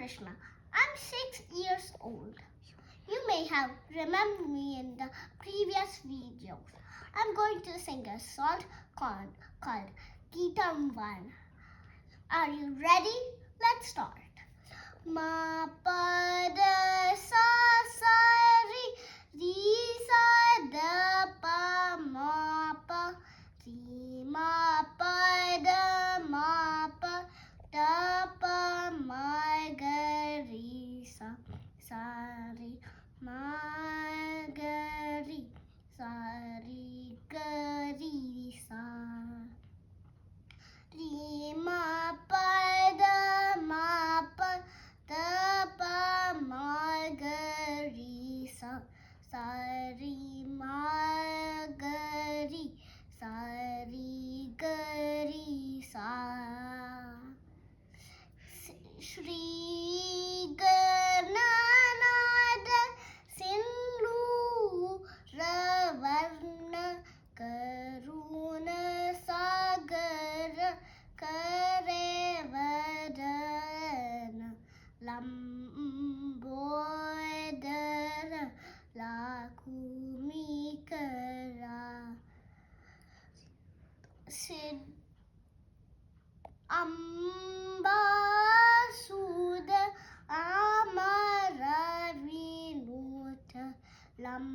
Krishna. I'm 6 years old. You may have remembered me in the previous videos. I'm going to sing a song called Geetam 1. Are you ready? Let's start. Ma pa da sa sa re sa da pa ma pa re ma pa da pa ma ga re sa re ma ga re sa re ga re sa re ma pa da pa ma ga re sa re ma ga re sa Shri Gananada Sindhu Ravarna Karuna Sagar Karevadana Lambodara Lakumikara Sid Amba Suda Amara Vinuta Lam